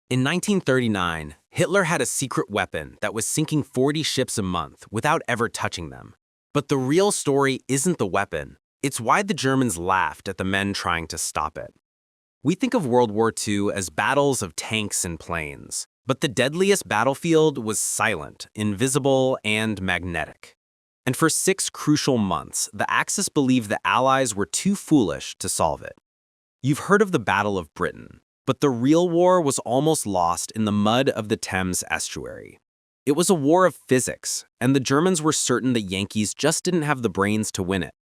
In 1939, Hitler had a secret weapon that was sinking 40 ships a month without ever touching them. But the real story isn't the weapon. It's why the Germans laughed at the men trying to stop it. We think of World War II as battles of tanks and planes, but the deadliest battlefield was silent, invisible, and magnetic. And for 6 crucial months, the Axis believed the Allies were too foolish to solve it. You've heard of the Battle of Britain, but the real war was almost lost in the mud of the Thames Estuary. It was a war of physics, and the Germans were certain the Yankees just didn't have the brains to win it.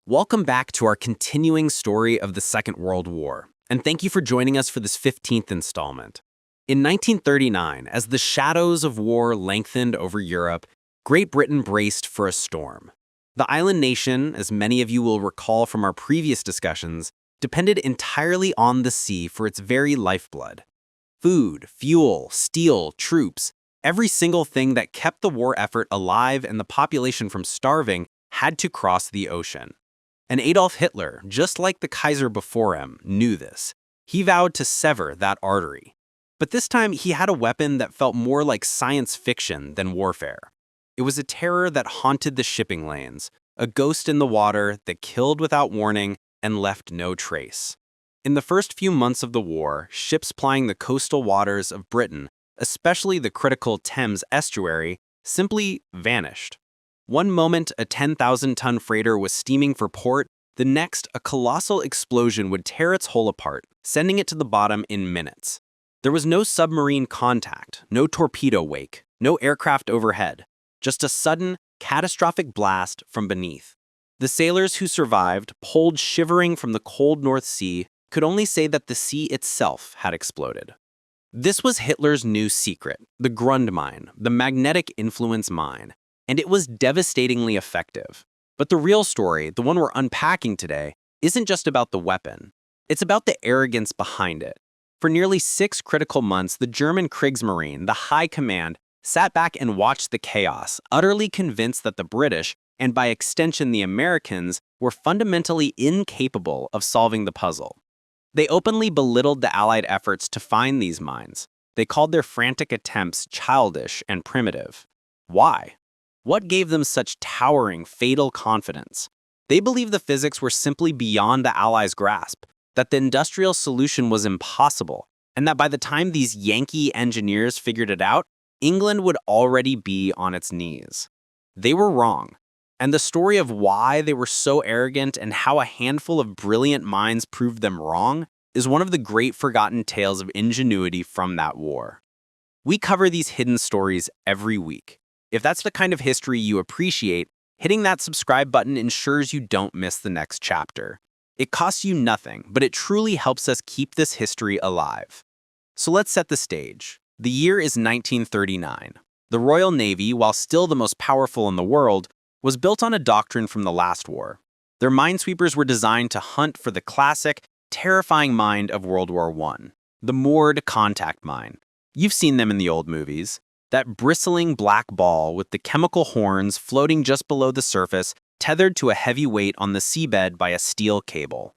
Welcome back to our continuing story of the Second World War, and thank you for joining us for this 15th installment. In 1939, as the shadows of war lengthened over Europe, Great Britain braced for a storm. The island nation, as many of you will recall from our previous discussions, depended entirely on the sea for its very lifeblood. Food, fuel, steel, troops, every single thing that kept the war effort alive and the population from starving had to cross the ocean. And Adolf Hitler, just like the Kaiser before him, knew this. He vowed to sever that artery. But this time he had a weapon that felt more like science fiction than warfare. It was a terror that haunted the shipping lanes, a ghost in the water that killed without warning and left no trace. In the first few months of the war, ships plying the coastal waters of Britain, especially the critical Thames Estuary, simply vanished. One moment a 10,000-ton freighter was steaming for port, the next a colossal explosion would tear its hull apart, sending it to the bottom in minutes. There was no submarine contact, no torpedo wake, no aircraft overhead, just a sudden, catastrophic blast from beneath. The sailors who survived, pulled shivering from the cold North Sea, could only say that the sea itself had exploded. This was Hitler's new secret, the Grundmine, the magnetic influence mine, and it was devastatingly effective. But the real story, the one we're unpacking today, isn't just about the weapon. It's about the arrogance behind it. For nearly 6 critical months, the German Kriegsmarine, the High Command, sat back and watched the chaos, utterly convinced that the British, and by extension the Americans, were fundamentally incapable of solving the puzzle. They openly belittled the Allied efforts to find these mines. They called their frantic attempts childish and primitive. Why? What gave them such towering, fatal confidence? They believed the physics were simply beyond the Allies' grasp, that the industrial solution was impossible, and that by the time these Yankee engineers figured it out, England would already be on its knees. They were wrong, and the story of why they were so arrogant and how a handful of brilliant minds proved them wrong is one of the great forgotten tales of ingenuity from that war. We cover these hidden stories every week. If that's the kind of history you appreciate, hitting that subscribe button ensures you don't miss the next chapter. It costs you nothing, but it truly helps us keep this history alive. So let's set the stage. The year is 1939. The Royal Navy, while still the most powerful in the world, was built on a doctrine from the last war. Their minesweepers were designed to hunt for the classic, terrifying mine of World War I, the moored contact mine. You've seen them in the old movies. That bristling black ball with the chemical horns floating just below the surface, tethered to a heavy weight on the seabed by a steel cable.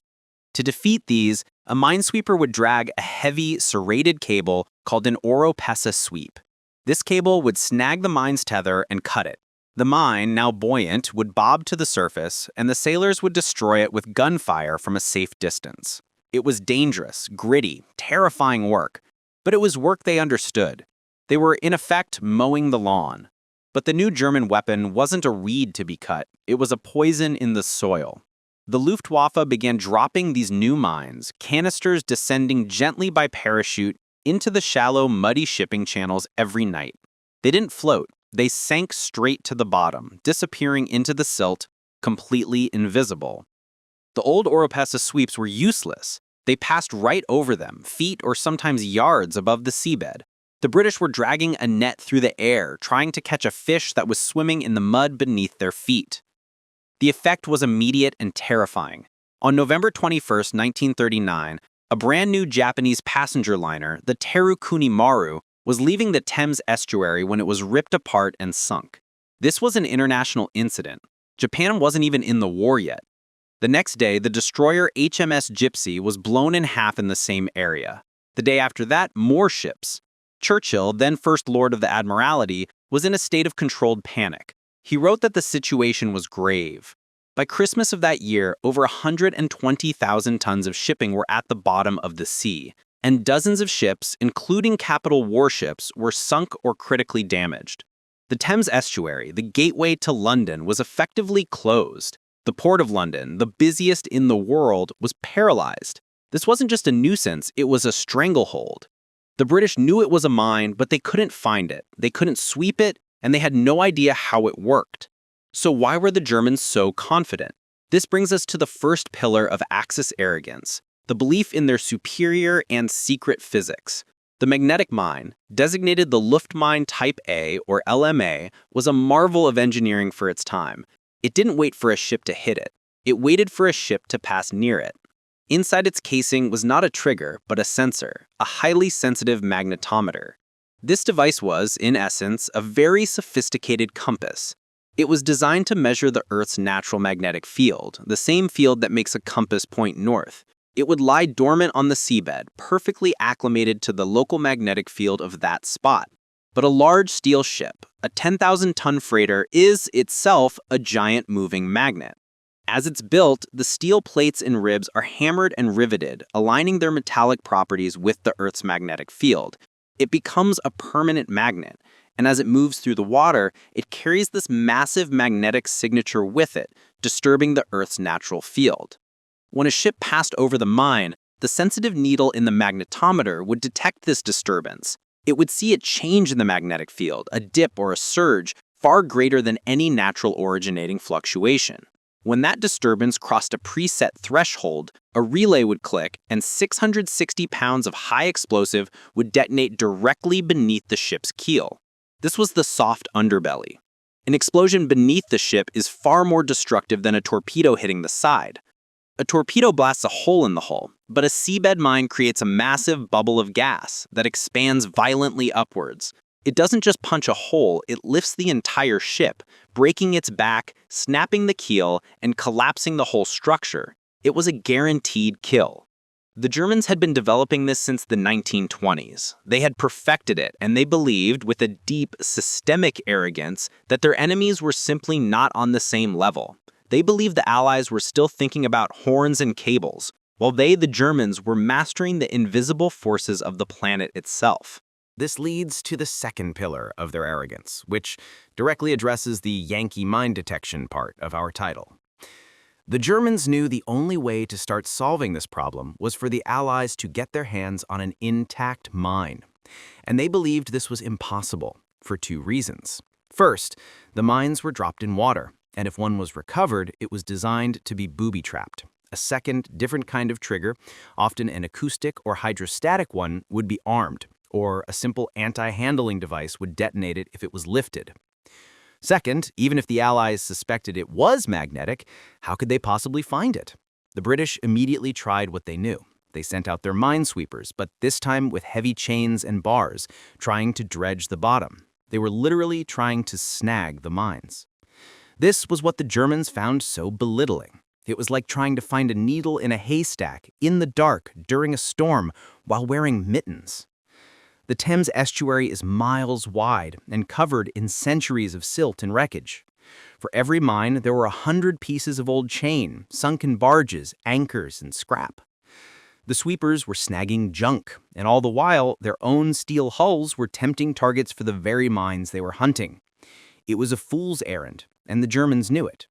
To defeat these, a minesweeper would drag a heavy, serrated cable called an oropesa sweep. This cable would snag the mine's tether and cut it. The mine, now buoyant, would bob to the surface, and the sailors would destroy it with gunfire from a safe distance. It was dangerous, gritty, terrifying work, but it was work they understood. They were, in effect, mowing the lawn. But the new German weapon wasn't a reed to be cut, it was a poison in the soil. The Luftwaffe began dropping these new mines, canisters descending gently by parachute into the shallow, muddy shipping channels every night. They didn't float, they sank straight to the bottom, disappearing into the silt, completely invisible. The old oropesa sweeps were useless. They passed right over them, feet or sometimes yards above the seabed. The British were dragging a net through the air, trying to catch a fish that was swimming in the mud beneath their feet. The effect was immediate and terrifying. On November 21, 1939, a brand new Japanese passenger liner, the Teru Kunimaru, was leaving the Thames Estuary when it was ripped apart and sunk. This was an international incident. Japan wasn't even in the war yet. The next day, the destroyer HMS Gypsy was blown in half in the same area. The day after that, more ships. Churchill, then First Lord of the Admiralty, was in a state of controlled panic. He wrote that the situation was grave. By Christmas of that year, over 120,000 tons of shipping were at the bottom of the sea, and dozens of ships, including capital warships, were sunk or critically damaged. The Thames Estuary, the gateway to London, was effectively closed. The Port of London, the busiest in the world, was paralyzed. This wasn't just a nuisance, it was a stranglehold. The British knew it was a mine, but they couldn't find it. They couldn't sweep it, and they had no idea how it worked. So why were the Germans so confident? This brings us to the first pillar of Axis arrogance, the belief in their superior and secret physics. The magnetic mine, designated the Luftmine Type A or LMA, was a marvel of engineering for its time. It didn't wait for a ship to hit it. It waited for a ship to pass near it. Inside its casing was not a trigger, but a sensor, a highly sensitive magnetometer. This device was, in essence, a very sophisticated compass. It was designed to measure the Earth's natural magnetic field, the same field that makes a compass point north. It would lie dormant on the seabed, perfectly acclimated to the local magnetic field of that spot. But a large steel ship, a 10,000-ton freighter, is itself a giant moving magnet. As it's built, the steel plates and ribs are hammered and riveted, aligning their metallic properties with the Earth's magnetic field. It becomes a permanent magnet, and as it moves through the water, it carries this massive magnetic signature with it, disturbing the Earth's natural field. When a ship passed over the mine, the sensitive needle in the magnetometer would detect this disturbance. It would see a change in the magnetic field, a dip or a surge, far greater than any natural originating fluctuation. When that disturbance crossed a preset threshold, a relay would click and 660 pounds of high explosive would detonate directly beneath the ship's keel. This was the soft underbelly. An explosion beneath the ship is far more destructive than a torpedo hitting the side. A torpedo blasts a hole in the hull, but a seabed mine creates a massive bubble of gas that expands violently upwards. It doesn't just punch a hole, it lifts the entire ship, breaking its back, snapping the keel, and collapsing the whole structure. It was a guaranteed kill. The Germans had been developing this since the 1920s. They had perfected it, and they believed, with a deep, systemic arrogance, that their enemies were simply not on the same level. They believed the Allies were still thinking about horns and cables, while they, the Germans, were mastering the invisible forces of the planet itself. This leads to the second pillar of their arrogance, which directly addresses the Yankee mine detection part of our title. The Germans knew the only way to start solving this problem was for the Allies to get their hands on an intact mine. And they believed this was impossible for two reasons. First, the mines were dropped in water, and if one was recovered, it was designed to be booby-trapped. A second, different kind of trigger, often an acoustic or hydrostatic one, would be armed, or a simple anti-handling device would detonate it if it was lifted. Second, even if the Allies suspected it was magnetic, how could they possibly find it? The British immediately tried what they knew. They sent out their minesweepers, but this time with heavy chains and bars, trying to dredge the bottom. They were literally trying to snag the mines. This was what the Germans found so belittling. It was like trying to find a needle in a haystack in the dark during a storm while wearing mittens. The Thames Estuary is miles wide and covered in centuries of silt and wreckage. For every mine, there were 100 pieces of old chain, sunken barges, anchors, and scrap. The sweepers were snagging junk, and all the while, their own steel hulls were tempting targets for the very mines they were hunting. It was a fool's errand, and the Germans knew it.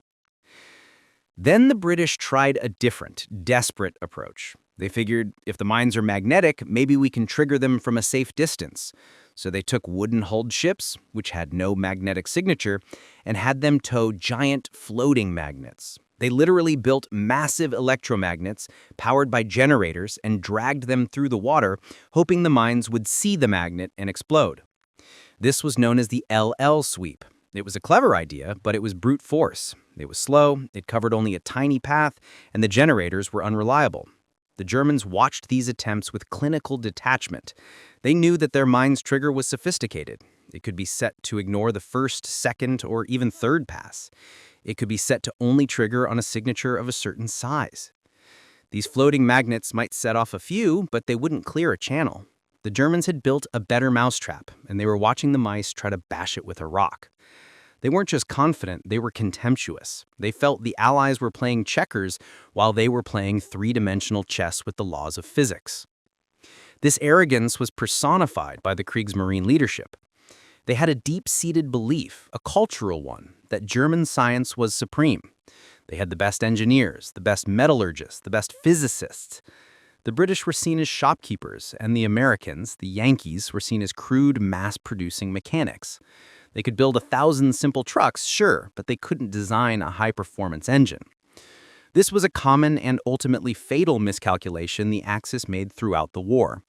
Then the British tried a different, desperate approach. They figured, if the mines are magnetic, maybe we can trigger them from a safe distance. So they took wooden-hulled ships, which had no magnetic signature, and had them tow giant floating magnets. They literally built massive electromagnets powered by generators and dragged them through the water, hoping the mines would see the magnet and explode. This was known as the LL sweep. It was a clever idea, but it was brute force. It was slow, it covered only a tiny path, and the generators were unreliable. The Germans watched these attempts with clinical detachment. They knew that their mine's trigger was sophisticated. It could be set to ignore the first, second, or even third pass. It could be set to only trigger on a signature of a certain size. These floating magnets might set off a few, but they wouldn't clear a channel. The Germans had built a better mousetrap, and they were watching the mice try to bash it with a rock. They weren't just confident, they were contemptuous. They felt the Allies were playing checkers while they were playing three-dimensional chess with the laws of physics. This arrogance was personified by the Kriegsmarine leadership. They had a deep-seated belief, a cultural one, that German science was supreme. They had the best engineers, the best metallurgists, the best physicists. The British were seen as shopkeepers, and the Americans, the Yankees, were seen as crude, mass-producing mechanics. They could build 1,000 simple trucks, sure, but they couldn't design a high-performance engine. This was a common and ultimately fatal miscalculation the Axis made throughout the war.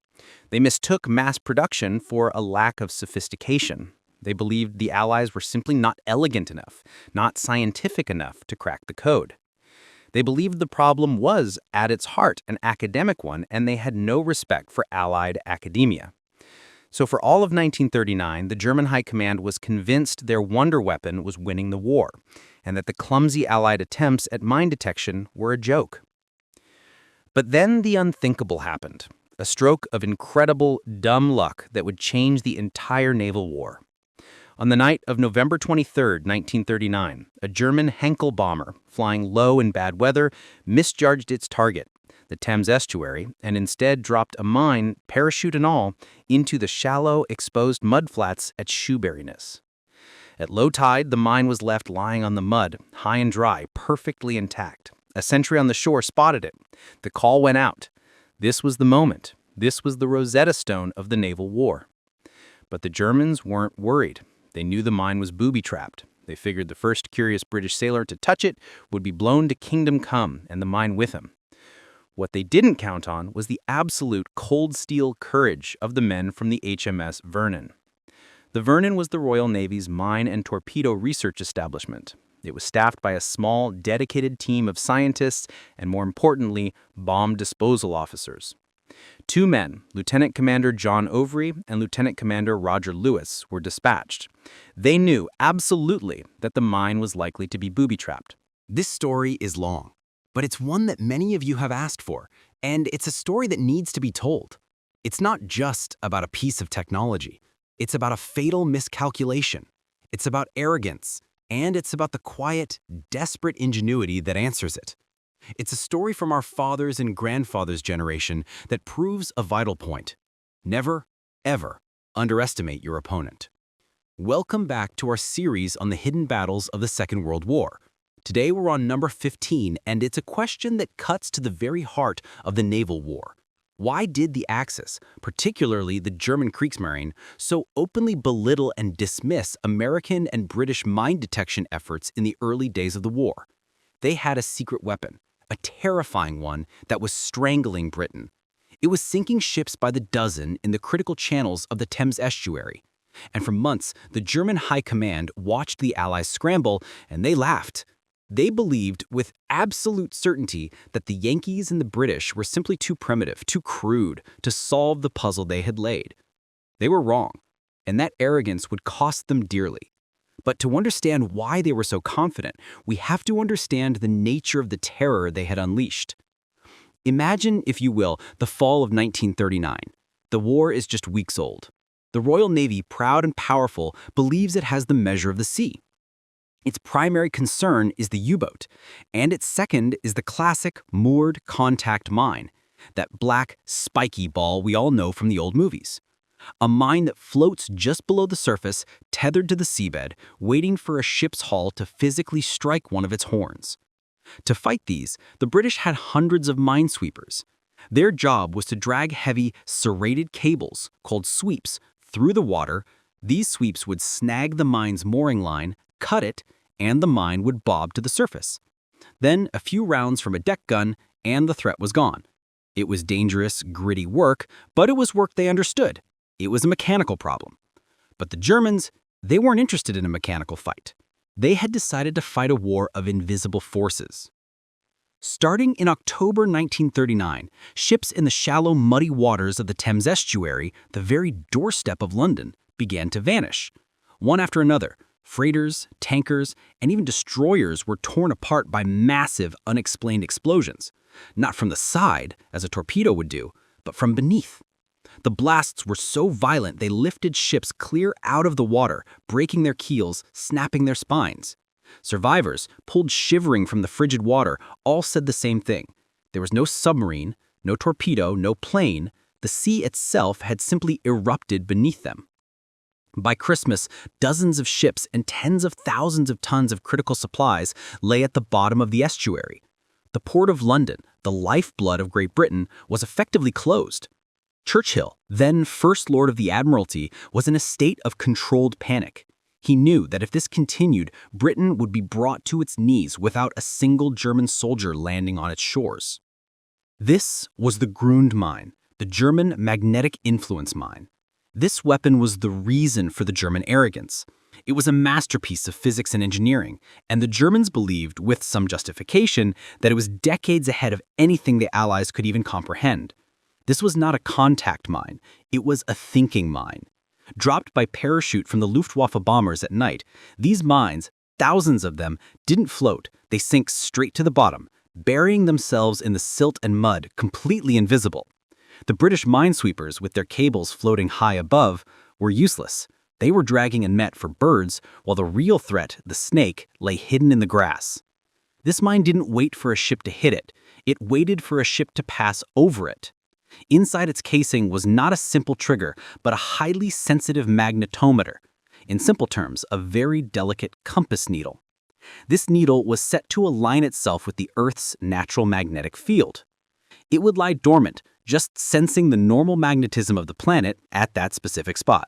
They mistook mass production for a lack of sophistication. They believed the Allies were simply not elegant enough, not scientific enough to crack the code. They believed the problem was, at its heart, an academic one, and they had no respect for Allied academia. So for all of 1939, the German High Command was convinced their wonder weapon was winning the war, and that the clumsy Allied attempts at mine detection were a joke. But then the unthinkable happened, a stroke of incredible, dumb luck that would change the entire naval war. On the night of November 23, 1939, a German Henkel bomber, flying low in bad weather, misjudged its target, the Thames Estuary, and instead dropped a mine, parachute and all, into the shallow, exposed mudflats at Shoeburyness. At low tide, the mine was left lying on the mud, high and dry, perfectly intact. A sentry on the shore spotted it. The call went out. This was the moment. This was the Rosetta Stone of the naval war. But the Germans weren't worried. They knew the mine was booby-trapped. They figured the first curious British sailor to touch it would be blown to kingdom come, and the mine with him. What they didn't count on was the absolute cold steel courage of the men from the HMS Vernon. The Vernon was the Royal Navy's mine and torpedo research establishment. It was staffed by a small, dedicated team of scientists and, more importantly, bomb disposal officers. Two men, Lieutenant Commander John Overy and Lieutenant Commander Roger Lewis, were dispatched. They knew absolutely that the mine was likely to be booby-trapped. This story is long, but it's one that many of you have asked for, and it's a story that needs to be told. It's not just about a piece of technology. It's about a fatal miscalculation. It's about arrogance, and it's about the quiet, desperate ingenuity that answers it. It's a story from our fathers' and grandfathers' generation that proves a vital point. Never, ever underestimate your opponent. Welcome back to our series on the hidden battles of the Second World War. Today we're on number 15, and it's a question that cuts to the very heart of the naval war. Why did the Axis, particularly the German Kriegsmarine, so openly belittle and dismiss American and British mine detection efforts in the early days of the war? They had a secret weapon, a terrifying one that was strangling Britain. It was sinking ships by the dozen in the critical channels of the Thames Estuary. And for months, the German High Command watched the Allies scramble, and they laughed. They believed with absolute certainty that the Yankees and the British were simply too primitive, too crude to solve the puzzle they had laid. They were wrong, and that arrogance would cost them dearly. But to understand why they were so confident, we have to understand the nature of the terror they had unleashed. Imagine, if you will, the fall of 1939. The war is just weeks old. The Royal Navy, proud and powerful, believes it has the measure of the sea. Its primary concern is the U-boat, and its second is the classic moored contact mine, that black, spiky ball we all know from the old movies. A mine that floats just below the surface, tethered to the seabed, waiting for a ship's hull to physically strike one of its horns. To fight these, the British had hundreds of minesweepers. Their job was to drag heavy, serrated cables, called sweeps, through the water. These sweeps would snag the mine's mooring line, cut it, and the mine would bob to the surface. Then a few rounds from a deck gun, and the threat was gone. It was dangerous, gritty work, but it was work they understood. It was a mechanical problem. But the Germans, they weren't interested in a mechanical fight. They had decided to fight a war of invisible forces. Starting in October 1939, ships in the shallow, muddy waters of the Thames Estuary, the very doorstep of London, began to vanish. One after another, Freighters, tankers, and even destroyers were torn apart by massive, unexplained explosions. Not from the side, as a torpedo would do, but from beneath. The blasts were so violent they lifted ships clear out of the water, breaking their keels, snapping their spines. Survivors, pulled shivering from the frigid water, all said the same thing. There was no submarine, no torpedo, no plane. The sea itself had simply erupted beneath them. By Christmas, dozens of ships and tens of thousands of tons of critical supplies lay at the bottom of the estuary. The Port of London, the lifeblood of Great Britain, was effectively closed. Churchill, then First Lord of the Admiralty, was in a state of controlled panic. He knew that if this continued, Britain would be brought to its knees without a single German soldier landing on its shores. This was the Grund mine, the German magnetic influence mine. This weapon was the reason for the German arrogance. It was a masterpiece of physics and engineering, and the Germans believed, with some justification, that it was decades ahead of anything the Allies could even comprehend. This was not a contact mine, it was a thinking mine. Dropped by parachute from the Luftwaffe bombers at night, these mines, thousands of them, didn't float, they sank straight to the bottom, burying themselves in the silt and mud, completely invisible. The British minesweepers, with their cables floating high above, were useless. They were dragging a net for birds, while the real threat, the snake, lay hidden in the grass. This mine didn't wait for a ship to hit it. It waited for a ship to pass over it. Inside its casing was not a simple trigger, but a highly sensitive magnetometer. In simple terms, a very delicate compass needle. This needle was set to align itself with the Earth's natural magnetic field. It would lie dormant, just sensing the normal magnetism of the planet at that specific spot.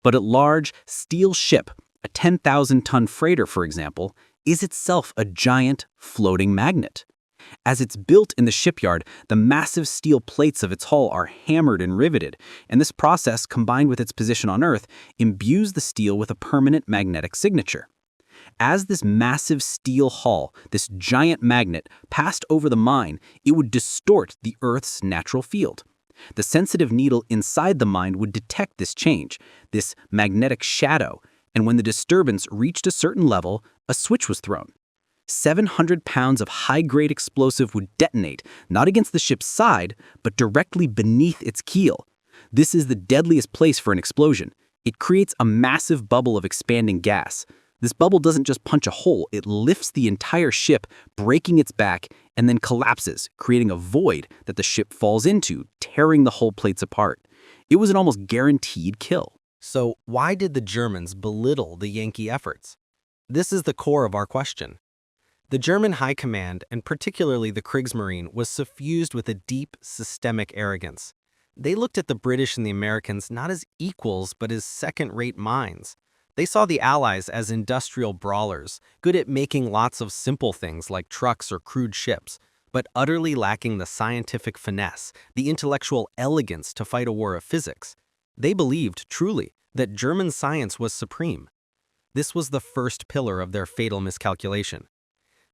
But a large, steel ship, a 10,000-ton freighter, for example, is itself a giant, floating magnet. As it's built in the shipyard, the massive steel plates of its hull are hammered and riveted, and this process, combined with its position on Earth, imbues the steel with a permanent magnetic signature. As this massive steel hull, this giant magnet, passed over the mine, it would distort the Earth's natural field. The sensitive needle inside the mine would detect this change, this magnetic shadow, and when the disturbance reached a certain level, a switch was thrown. 700 pounds of high-grade explosive would detonate, not against the ship's side, but directly beneath its keel. This is the deadliest place for an explosion. It creates a massive bubble of expanding gas. This bubble doesn't just punch a hole, it lifts the entire ship, breaking its back, and then collapses, creating a void that the ship falls into, tearing the hull plates apart. It was an almost guaranteed kill. So why did the Germans belittle the Yankee efforts? This is the core of our question. The German high command, and particularly the Kriegsmarine, was suffused with a deep, systemic arrogance. They looked at the British and the Americans not as equals, but as second-rate minds. They saw the Allies as industrial brawlers, good at making lots of simple things like trucks or crude ships, but utterly lacking the scientific finesse, the intellectual elegance to fight a war of physics. They believed, truly, that German science was supreme. This was the first pillar of their fatal miscalculation.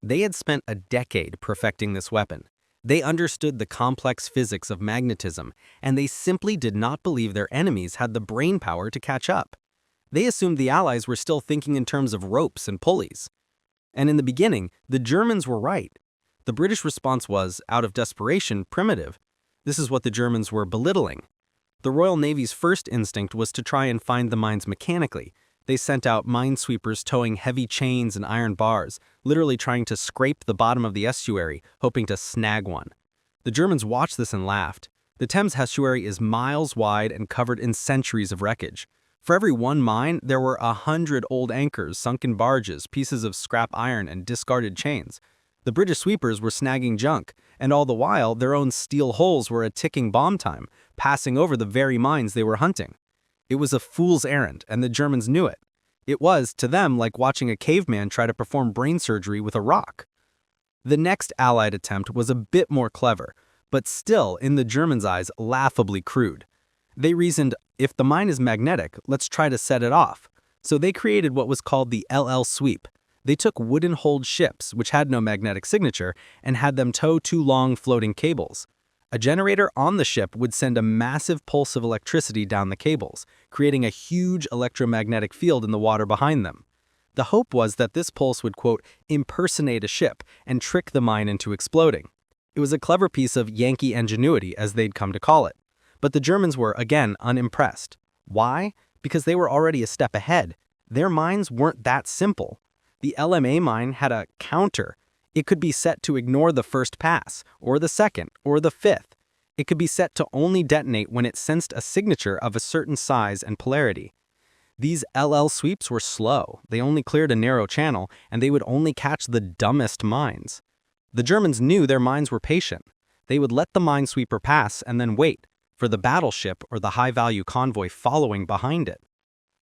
They had spent a decade perfecting this weapon. They understood the complex physics of magnetism, and they simply did not believe their enemies had the brainpower to catch up. They assumed the Allies were still thinking in terms of ropes and pulleys. And in the beginning, the Germans were right. The British response was, out of desperation, primitive. This is what the Germans were belittling. The Royal Navy's first instinct was to try and find the mines mechanically. They sent out minesweepers towing heavy chains and iron bars, literally trying to scrape the bottom of the estuary, hoping to snag one. The Germans watched this and laughed. The Thames Estuary is miles wide and covered in centuries of wreckage. For every one mine, there were 100 old anchors, sunken barges, pieces of scrap iron, and discarded chains. The British sweepers were snagging junk, and all the while, their own steel hulls were a ticking bomb time, passing over the very mines they were hunting. It was a fool's errand, and the Germans knew it. It was, to them, like watching a caveman try to perform brain surgery with a rock. The next Allied attempt was a bit more clever, but still, in the Germans' eyes, laughably crude. They reasoned, if the mine is magnetic, let's try to set it off. So they created what was called the LL sweep. They took wooden-hulled ships, which had no magnetic signature, and had them tow 2 long floating cables. A generator on the ship would send a massive pulse of electricity down the cables, creating a huge electromagnetic field in the water behind them. The hope was that this pulse would, quote, impersonate a ship and trick the mine into exploding. It was a clever piece of Yankee ingenuity, as they'd come to call it. But the Germans were, again, unimpressed. Why? Because they were already a step ahead. Their mines weren't that simple. The LMA mine had a counter. It could be set to ignore the first pass, or the second, or the fifth. It could be set to only detonate when it sensed a signature of a certain size and polarity. These LL sweeps were slow, they only cleared a narrow channel, and they would only catch the dumbest mines. The Germans knew their mines were patient. They would let the minesweeper pass and then wait for the battleship or the high-value convoy following behind it.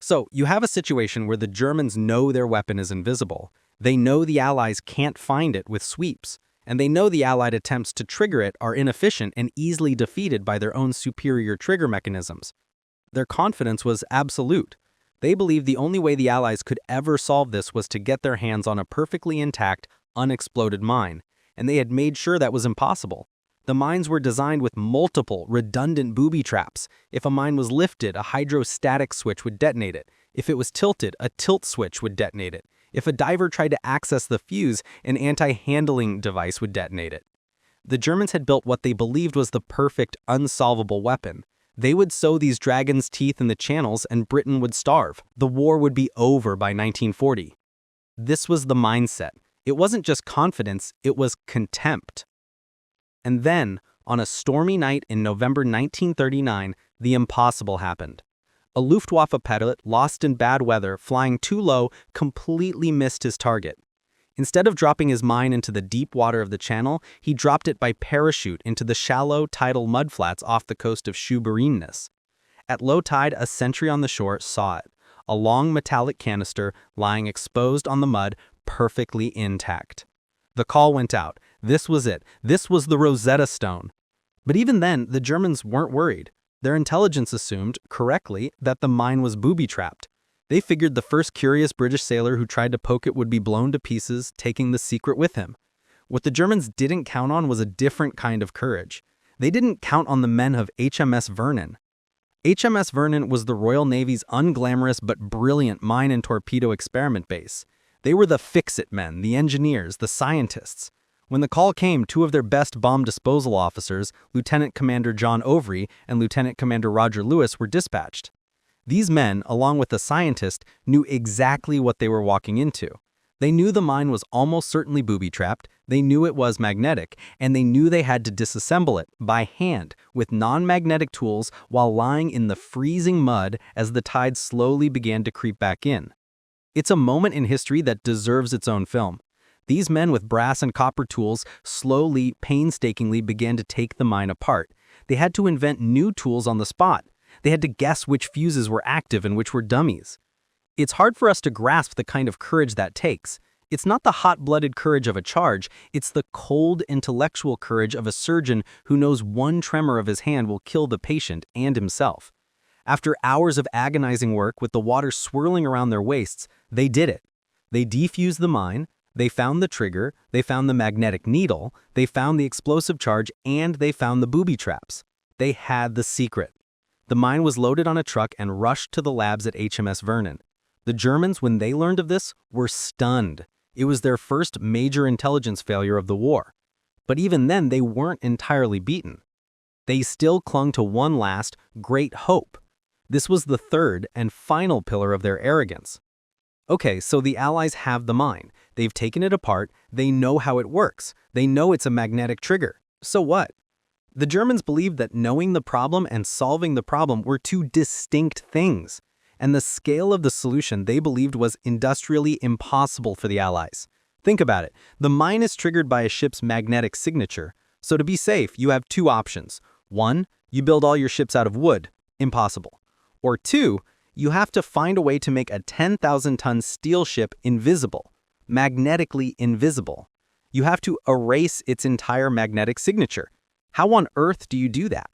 So, you have a situation where the Germans know their weapon is invisible. They know the Allies can't find it with sweeps, and they know the Allied attempts to trigger it are inefficient and easily defeated by their own superior trigger mechanisms. Their confidence was absolute. They believed the only way the Allies could ever solve this was to get their hands on a perfectly intact, unexploded mine, and they had made sure that was impossible. The mines were designed with multiple, redundant booby traps. If a mine was lifted, a hydrostatic switch would detonate it. If it was tilted, a tilt switch would detonate it. If a diver tried to access the fuse, an anti-handling device would detonate it. The Germans had built what they believed was the perfect, unsolvable weapon. They would sow these dragons' teeth in the channels and Britain would starve. The war would be over by 1940. This was the mindset. It wasn't just confidence, it was contempt. And then, on a stormy night in November 1939, the impossible happened. A Luftwaffe pilot, lost in bad weather, flying too low, completely missed his target. Instead of dropping his mine into the deep water of the channel, he dropped it by parachute into the shallow, tidal mudflats off the coast of Schuberenness. At low tide, a sentry on the shore saw it, a long metallic canister lying exposed on the mud, perfectly intact. The call went out. This was it. This was the Rosetta Stone. But even then, the Germans weren't worried. Their intelligence assumed, correctly, that the mine was booby-trapped. They figured the first curious British sailor who tried to poke it would be blown to pieces, taking the secret with him. What the Germans didn't count on was a different kind of courage. They didn't count on the men of HMS Vernon. HMS Vernon was the Royal Navy's unglamorous but brilliant mine and torpedo experiment base. They were the fix-it men, the engineers, the scientists. When the call came, two of their best bomb disposal officers, Lieutenant Commander John Overy and Lieutenant Commander Roger Lewis, were dispatched. These men, along with the scientist, knew exactly what they were walking into. They knew the mine was almost certainly booby-trapped, they knew it was magnetic, and they knew they had to disassemble it by hand with non-magnetic tools while lying in the freezing mud as the tide slowly began to creep back in. It's a moment in history that deserves its own film. These men with brass and copper tools slowly, painstakingly began to take the mine apart. They had to invent new tools on the spot. They had to guess which fuses were active and which were dummies. It's hard for us to grasp the kind of courage that takes. It's not the hot-blooded courage of a charge, it's the cold, intellectual courage of a surgeon who knows one tremor of his hand will kill the patient and himself. After hours of agonizing work with the water swirling around their waists, they did it. They defused the mine, they found the trigger, they found the magnetic needle, they found the explosive charge, and they found the booby traps. They had the secret. The mine was loaded on a truck and rushed to the labs at HMS Vernon. The Germans, when they learned of this, were stunned. It was their first major intelligence failure of the war. But even then, they weren't entirely beaten. They still clung to one last, great hope. This was the third and final pillar of their arrogance. Okay, so the Allies have the mine. They've taken it apart. They know how it works. They know it's a magnetic trigger. So what? The Germans believed that knowing the problem and solving the problem were two distinct things, and the scale of the solution they believed was industrially impossible for the Allies. Think about it. The mine is triggered by a ship's magnetic signature, so to be safe, you have two options. One, you build all your ships out of wood. Impossible. Or two, you have to find a way to make a 10,000-ton steel ship invisible, magnetically invisible. You have to erase its entire magnetic signature. How on earth do you do that?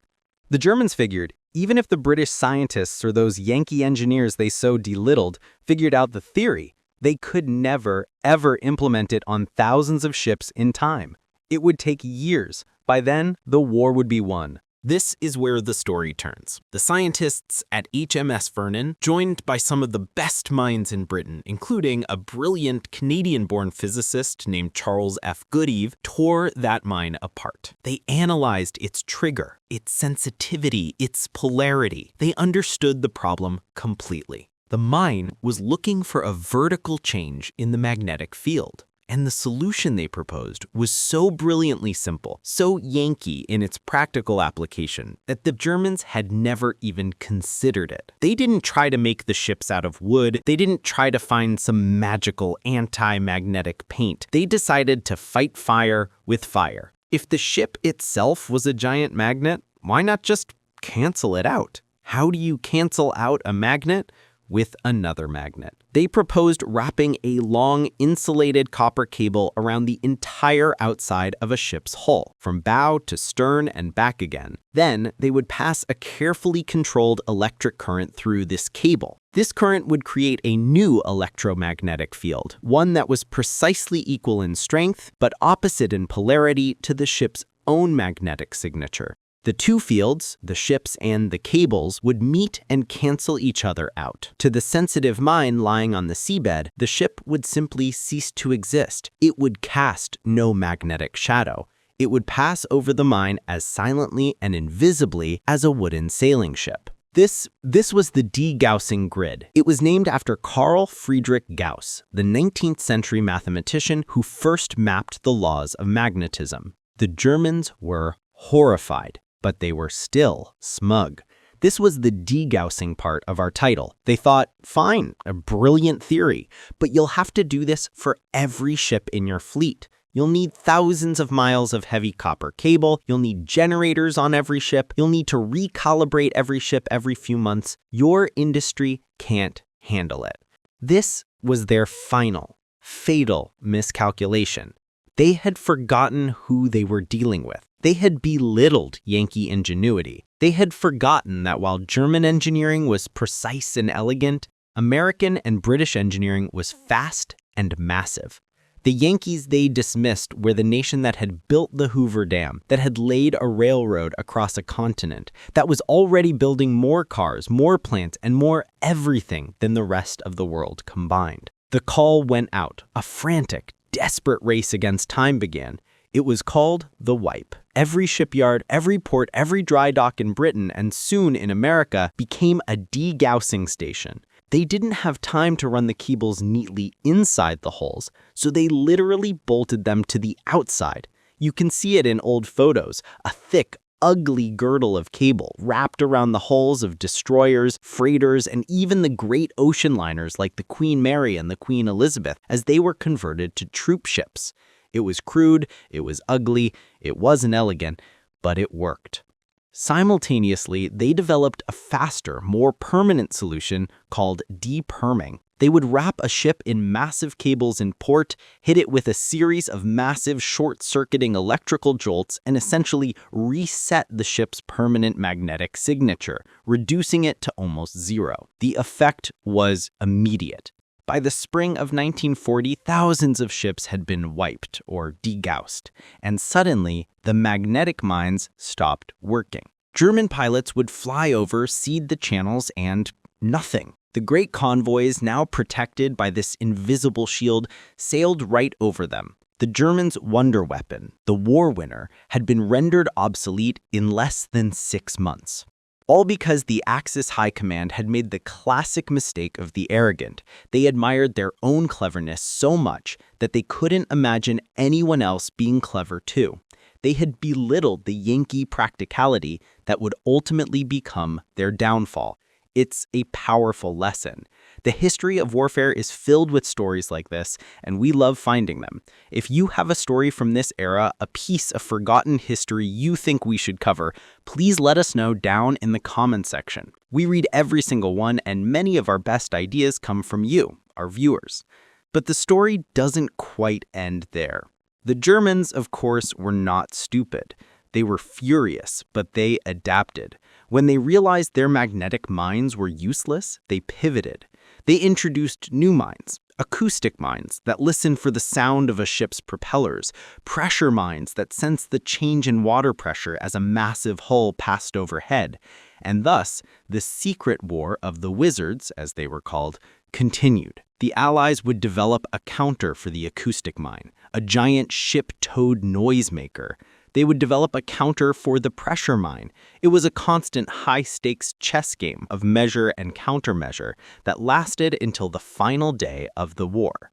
The Germans figured, even if the British scientists or those Yankee engineers they so belittled figured out the theory, they could never, ever implement it on thousands of ships in time. It would take years. By then, the war would be won. This is where the story turns. The scientists at HMS Vernon, joined by some of the best minds in Britain, including a brilliant Canadian-born physicist named Charles F. Goodeve, tore that mine apart. They analyzed its trigger, its sensitivity, its polarity. They understood the problem completely. The mine was looking for a vertical change in the magnetic field. And the solution they proposed was so brilliantly simple, so Yankee in its practical application, that the Germans had never even considered it. They didn't try to make the ships out of wood. They didn't try to find some magical anti-magnetic paint. They decided to fight fire with fire. If the ship itself was a giant magnet, why not just cancel it out? How do you cancel out a magnet? With another magnet. They proposed wrapping a long insulated copper cable around the entire outside of a ship's hull, from bow to stern and back again. Then they would pass a carefully controlled electric current through this cable. This current would create a new electromagnetic field, one that was precisely equal in strength, but opposite in polarity to the ship's own magnetic signature. The two fields, the ships and the cables, would meet and cancel each other out. To the sensitive mine lying on the seabed, the ship would simply cease to exist. It would cast no magnetic shadow. It would pass over the mine as silently and invisibly as a wooden sailing ship. This was the De-Gaussing grid. It was named after Carl Friedrich Gauss, the 19th century mathematician who first mapped the laws of magnetism. The Germans were horrified, but they were still smug. This was the de-Gaussing part of our title. They thought, fine, a brilliant theory, but you'll have to do this for every ship in your fleet. You'll need thousands of miles of heavy copper cable. You'll need generators on every ship. You'll need to recalibrate every ship every few months. Your industry can't handle it. This was their final, fatal miscalculation. They had forgotten who they were dealing with. They had belittled Yankee ingenuity. They had forgotten that while German engineering was precise and elegant, American and British engineering was fast and massive. The Yankees they dismissed were the nation that had built the Hoover Dam, that had laid a railroad across a continent, that was already building more cars, more plants, and more everything than the rest of the world combined. The call went out. A frantic, desperate race against time began. It was called the WWII. Every shipyard, every port, every dry dock in Britain, and soon in America, became a de-Gaussing station. They didn't have time to run the cables neatly inside the hulls, so they literally bolted them to the outside. You can see it in old photos, a thick, ugly girdle of cable wrapped around the hulls of destroyers, freighters, and even the great ocean liners like the Queen Mary and the Queen Elizabeth as they were converted to troop ships. It was crude, it was ugly, it wasn't elegant, but it worked. Simultaneously, they developed a faster, more permanent solution called de-perming. They would wrap a ship in massive cables in port, hit it with a series of massive short-circuiting electrical jolts, and essentially reset the ship's permanent magnetic signature, reducing it to almost zero. The effect was immediate. By the spring of 1940, thousands of ships had been wiped or de-Gaussed, and suddenly the magnetic mines stopped working. German pilots would fly over, seed the channels, and nothing. The great convoys, now protected by this invisible shield, sailed right over them. The Germans' wonder weapon, the war winner, had been rendered obsolete in less than 6 months. All because the Axis High Command had made the classic mistake of the arrogant. They admired their own cleverness so much that they couldn't imagine anyone else being clever too. They had belittled the Yankee practicality that would ultimately become their downfall. It's a powerful lesson. The history of warfare is filled with stories like this, and we love finding them. If you have a story from this era, a piece of forgotten history you think we should cover, please let us know down in the comments section. We read every single one, and many of our best ideas come from you, our viewers. But the story doesn't quite end there. The Germans, of course, were not stupid. They were furious, but they adapted. When they realized their magnetic mines were useless, they pivoted. They introduced new mines, Acoustic mines that listen for the sound of a ship's propellers, pressure mines that sense the change in water pressure as a massive hull passed overhead, and thus the secret war of the wizards, as they were called, continued. The Allies would develop a counter for the acoustic mine, a giant ship-towed noisemaker. They would develop a counter for the pressure mine. It was a constant high-stakes chess game of measure and countermeasure that lasted until the final day of the war.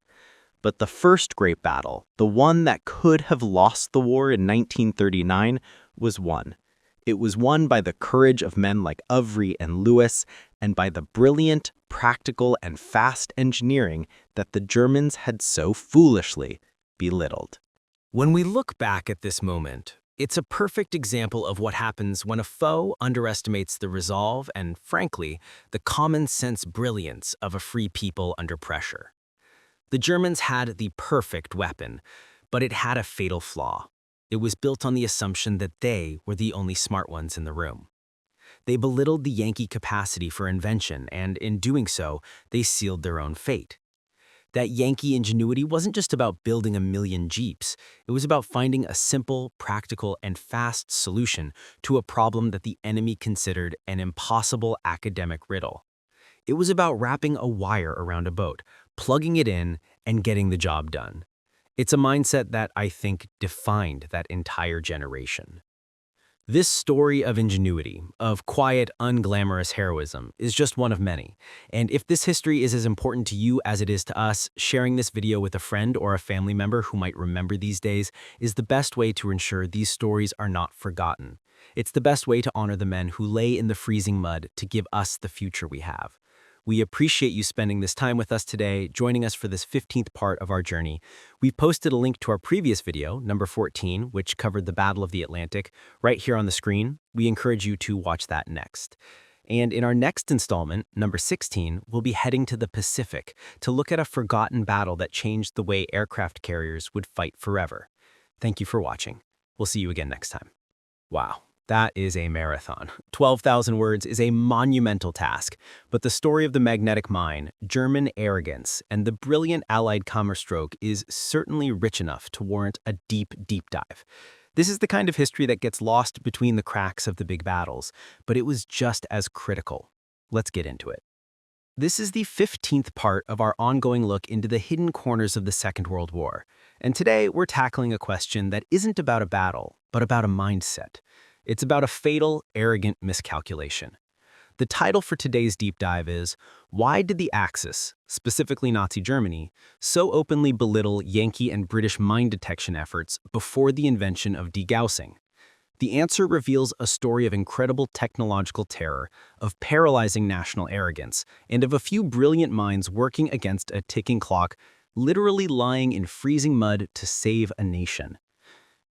But the first great battle, the one that could have lost the war in 1939, was won. It was won by the courage of men like Avery and Lewis, and by the brilliant, practical, and fast engineering that the Germans had so foolishly belittled. When we look back at this moment, it's a perfect example of what happens when a foe underestimates the resolve and, frankly, the common-sense brilliance of a free people under pressure. The Germans had the perfect weapon, but it had a fatal flaw. It was built on the assumption that they were the only smart ones in the room. They belittled the Yankee capacity for invention, and in doing so, they sealed their own fate. That Yankee ingenuity wasn't just about building a million Jeeps. It was about finding a simple, practical, and fast solution to a problem that the enemy considered an impossible academic riddle. It was about wrapping a wire around a boat, plugging it in, and getting the job done. It's a mindset that I think defined that entire generation. This story of ingenuity, of quiet, unglamorous heroism, is just one of many. And if this history is as important to you as it is to us, sharing this video with a friend or a family member who might remember these days is the best way to ensure these stories are not forgotten. It's the best way to honor the men who lay in the freezing mud to give us the future we have. We appreciate you spending this time with us today, joining us for this 15th part of our journey. We've posted a link to our previous video, number 14, which covered the Battle of the Atlantic, right here on the screen. We encourage you to watch that next. And in our next installment, number 16, we'll be heading to the Pacific to look at a forgotten battle that changed the way aircraft carriers would fight forever. Thank you for watching. We'll see you again next time. Wow. That is a marathon. 12,000 words is a monumental task, but the story of the magnetic mine, German arrogance, and the brilliant Allied commerce stroke is certainly rich enough to warrant a deep, deep dive. This is the kind of history that gets lost between the cracks of the big battles, but it was just as critical. Let's get into it. This is the 15th part of our ongoing look into the hidden corners of the Second World War, and today we're tackling a question that isn't about a battle, but about a mindset. It's about a fatal, arrogant miscalculation. The title for today's deep dive is, Why did the Axis, specifically Nazi Germany, so openly belittle Yankee and British mine detection efforts before the invention of de-Gaussing? The answer reveals a story of incredible technological terror, of paralyzing national arrogance, and of a few brilliant minds working against a ticking clock, literally lying in freezing mud to save a nation.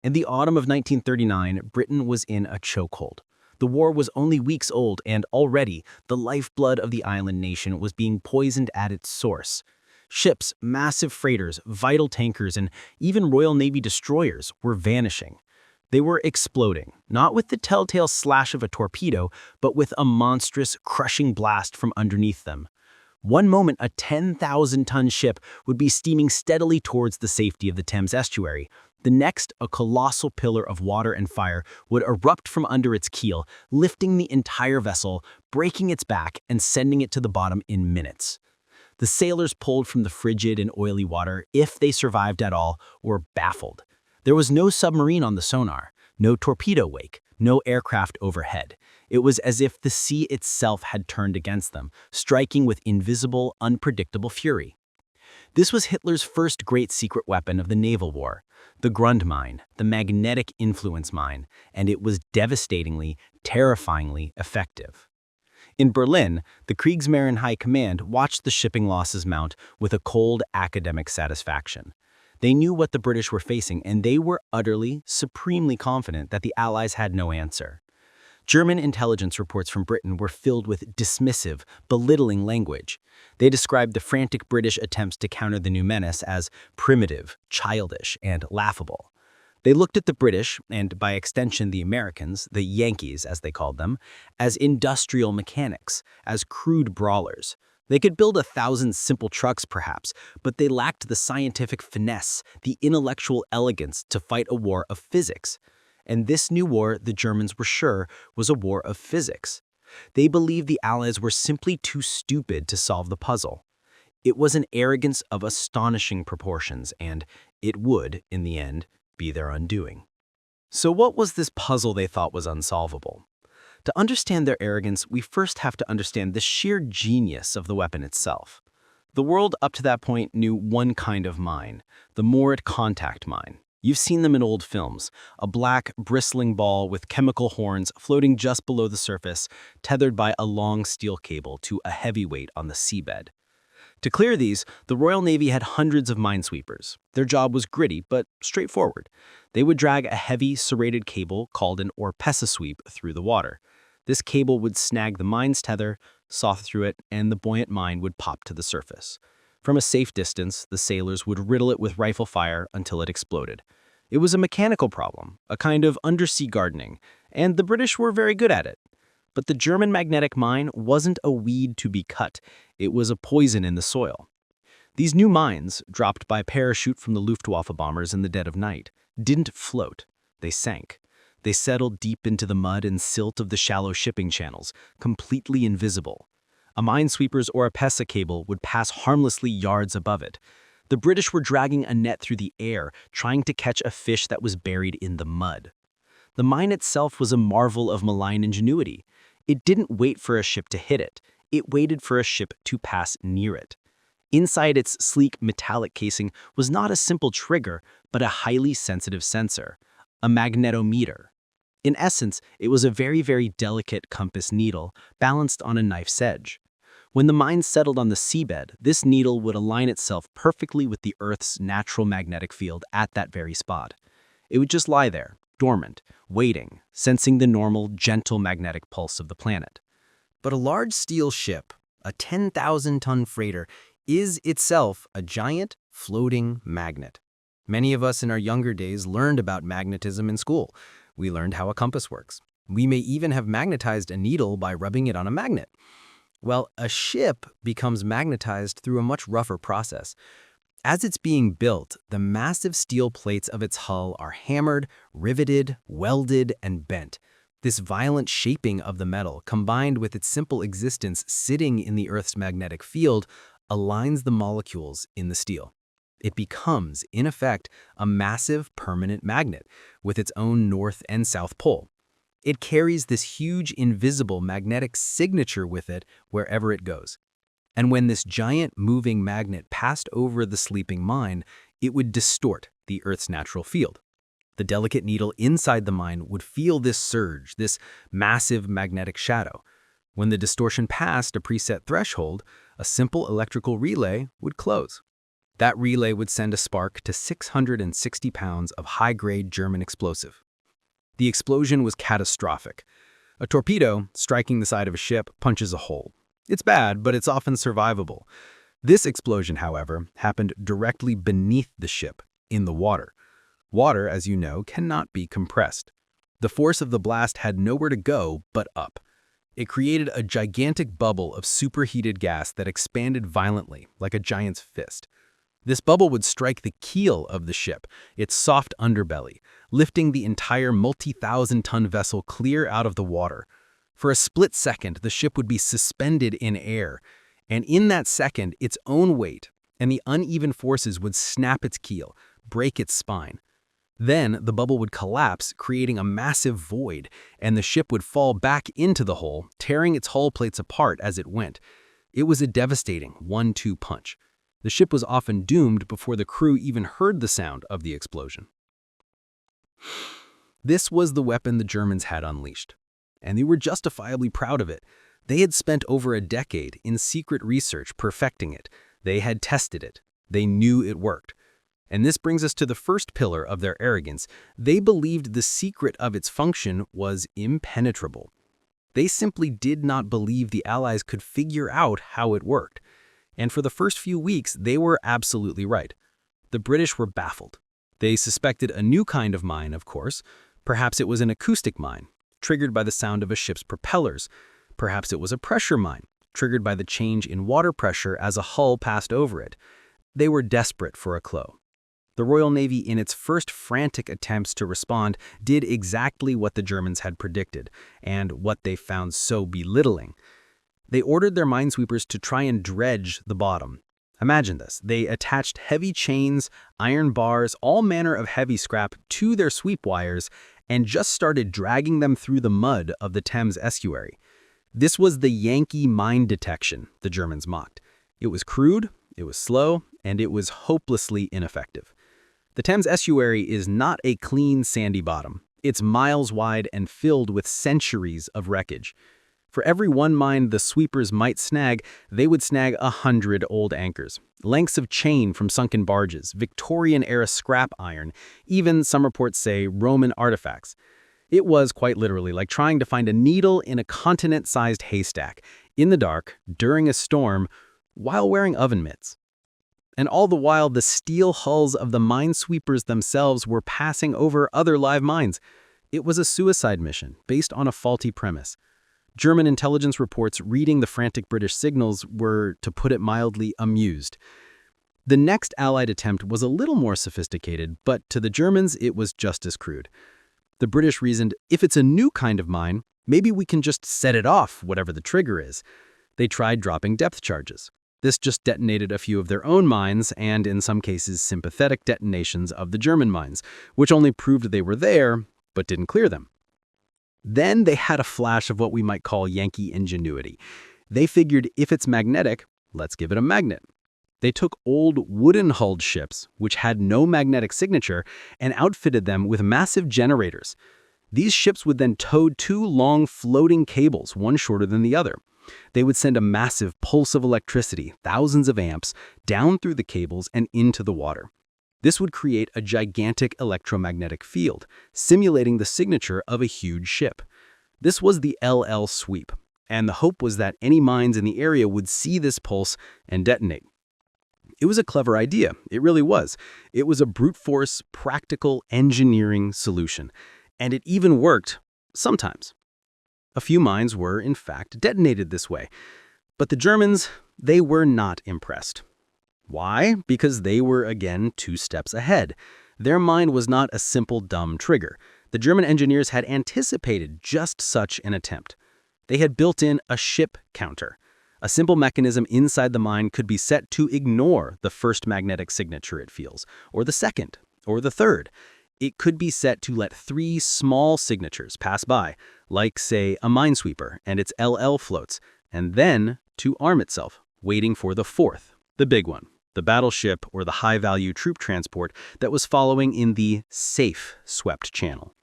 In the autumn of 1939, Britain was in a chokehold. The war was only weeks old, and already the lifeblood of the island nation was being poisoned at its source. Ships, massive freighters, vital tankers, and even Royal Navy destroyers were vanishing. They were exploding, not with the telltale slash of a torpedo, but with a monstrous, crushing blast from underneath them. One moment, a 10,000-ton ship would be steaming steadily towards the safety of the Thames Estuary. The next, a colossal pillar of water and fire would erupt from under its keel, lifting the entire vessel, breaking its back, and sending it to the bottom in minutes. The sailors pulled from the frigid and oily water, if they survived at all, were baffled. There was no submarine on the sonar, no torpedo wake, no aircraft overhead. It was as if the sea itself had turned against them, striking with invisible, unpredictable fury. This was Hitler's first great secret weapon of the Naval War, the Grundmine, the magnetic influence mine, and it was devastatingly, terrifyingly effective. In Berlin, the Kriegsmarine High Command watched the shipping losses mount with a cold academic satisfaction. They knew what the British were facing, and they were utterly, supremely confident that the Allies had no answer. German intelligence reports from Britain were filled with dismissive, belittling language. They described the frantic British attempts to counter the new menace as primitive, childish, and laughable. They looked at the British, and by extension the Americans, the Yankees as they called them, as industrial mechanics, as crude brawlers. They could build 1,000 simple trucks, perhaps, but they lacked the scientific finesse, the intellectual elegance to fight a war of physics. And this new war, the Germans were sure, was a war of physics. They believed the Allies were simply too stupid to solve the puzzle. It was an arrogance of astonishing proportions, and it would, in the end, be their undoing. So what was this puzzle they thought was unsolvable? To understand their arrogance, we first have to understand the sheer genius of the weapon itself. The world up to that point knew one kind of mine, the moored contact mine. You've seen them in old films, a black, bristling ball with chemical horns floating just below the surface, tethered by a long steel cable to a heavy weight on the seabed. To clear these, the Royal Navy had hundreds of minesweepers. Their job was gritty, but straightforward. They would drag a heavy, serrated cable called an orpesa sweep through the water. This cable would snag the mine's tether, saw through it, and the buoyant mine would pop to the surface. From a safe distance, the sailors would riddle it with rifle fire until it exploded. It was a mechanical problem, a kind of undersea gardening, and the British were very good at it. But the German magnetic mine wasn't a weed to be cut. It was a poison in the soil. These new mines, dropped by parachute from the Luftwaffe bombers in the dead of night, didn't float. They sank. They settled deep into the mud and silt of the shallow shipping channels, completely invisible. A minesweeper's orpesa cable would pass harmlessly yards above it. The British were dragging a net through the air, trying to catch a fish that was buried in the mud. The mine itself was a marvel of malign ingenuity. It didn't wait for a ship to hit it. It waited for a ship to pass near it. Inside its sleek metallic casing was not a simple trigger, but a highly sensitive sensor, a magnetometer. In essence, it was a very, very delicate compass needle balanced on a knife's edge. When the mine settled on the seabed, this needle would align itself perfectly with the Earth's natural magnetic field at that very spot. It would just lie there, dormant, waiting, sensing the normal, gentle magnetic pulse of the planet. But a large steel ship, a 10,000-ton freighter, is itself a giant, floating magnet. Many of us in our younger days learned about magnetism in school. We learned how a compass works. We may even have magnetized a needle by rubbing it on a magnet. Well, a ship becomes magnetized through a much rougher process. As it's being built, the massive steel plates of its hull are hammered, riveted, welded, and bent. This violent shaping of the metal, combined with its simple existence sitting in the Earth's magnetic field, aligns the molecules in the steel. It becomes, in effect, a massive permanent magnet with its own north and south pole. It carries this huge invisible magnetic signature with it wherever it goes. And when this giant moving magnet passed over the sleeping mine, it would distort the Earth's natural field. The delicate needle inside the mine would feel this surge, this massive magnetic shadow. When the distortion passed a preset threshold, a simple electrical relay would close. That relay would send a spark to 660 pounds of high-grade German explosive. The explosion was catastrophic. A torpedo, striking the side of a ship, punches a hole. It's bad, but it's often survivable. This explosion, however, happened directly beneath the ship, in the water. Water, as you know, cannot be compressed. The force of the blast had nowhere to go but up. It created a gigantic bubble of superheated gas that expanded violently, like a giant's fist. This bubble would strike the keel of the ship, its soft underbelly, lifting the entire multi-thousand-ton vessel clear out of the water. For a split second, the ship would be suspended in air, and in that second, its own weight and the uneven forces would snap its keel, break its spine. Then the bubble would collapse, creating a massive void, and the ship would fall back into the hole, tearing its hull plates apart as it went. It was a devastating 1-2 punch. The ship was often doomed before the crew even heard the sound of the explosion. This was the weapon the Germans had unleashed, and they were justifiably proud of it. They had spent over a decade in secret research perfecting it. They had tested it. They knew it worked. And this brings us to the first pillar of their arrogance. They believed the secret of its function was impenetrable. They simply did not believe the Allies could figure out how it worked. And for the first few weeks, they were absolutely right. The British were baffled. They suspected a new kind of mine, of course. Perhaps it was an acoustic mine, triggered by the sound of a ship's propellers. Perhaps it was a pressure mine, triggered by the change in water pressure as a hull passed over it. They were desperate for a clue. The Royal Navy, in its first frantic attempts to respond, did exactly what the Germans had predicted, and what they found so belittling. They ordered their minesweepers to try and dredge the bottom. Imagine this. They attached heavy chains, iron bars, all manner of heavy scrap to their sweep wires, and just started dragging them through the mud of the Thames Estuary. This was the Yankee mine detection the Germans mocked. It was crude, it was slow, and it was hopelessly ineffective. The Thames Estuary is not a clean, sandy bottom. It's miles wide and filled with centuries of wreckage. For every one mine the sweepers might snag, they would snag 100 old anchors, lengths of chain from sunken barges, Victorian-era scrap iron, even, some reports say, Roman artifacts. It was, quite literally, like trying to find a needle in a continent-sized haystack, in the dark, during a storm, while wearing oven mitts. And all the while, the steel hulls of the minesweepers themselves were passing over other live mines. It was a suicide mission, based on a faulty premise. German intelligence reports reading the frantic British signals were, to put it mildly, amused. The next Allied attempt was a little more sophisticated, but to the Germans it was just as crude. The British reasoned, if it's a new kind of mine, maybe we can just set it off, whatever the trigger is. They tried dropping depth charges. This just detonated a few of their own mines and, in some cases, sympathetic detonations of the German mines, which only proved they were there, but didn't clear them. Then they had a flash of what we might call Yankee ingenuity. They figured if it's magnetic, let's give it a magnet. They took old wooden-hulled ships, which had no magnetic signature, and outfitted them with massive generators. These ships would then tow two long floating cables, one shorter than the other. They would send a massive pulse of electricity, thousands of amps, down through the cables and into the water. This would create a gigantic electromagnetic field, simulating the signature of a huge ship. This was the LL sweep, and the hope was that any mines in the area would see this pulse and detonate. It was a clever idea, it really was. It was a brute force, practical engineering solution, and it even worked sometimes. A few mines were, in fact, detonated this way. But the Germans, they were not impressed. Why? Because they were, again, 2 steps ahead. Their mine was not a simple dumb trigger. The German engineers had anticipated just such an attempt. They had built in a ship counter. A simple mechanism inside the mine could be set to ignore the first magnetic signature it feels, or the second, or the third. It could be set to let 3 small signatures pass by, like, say, a minesweeper and its LL floats, and then to arm itself, waiting for the 4th, the big one, the battleship or the high-value troop transport that was following in the safe swept channel.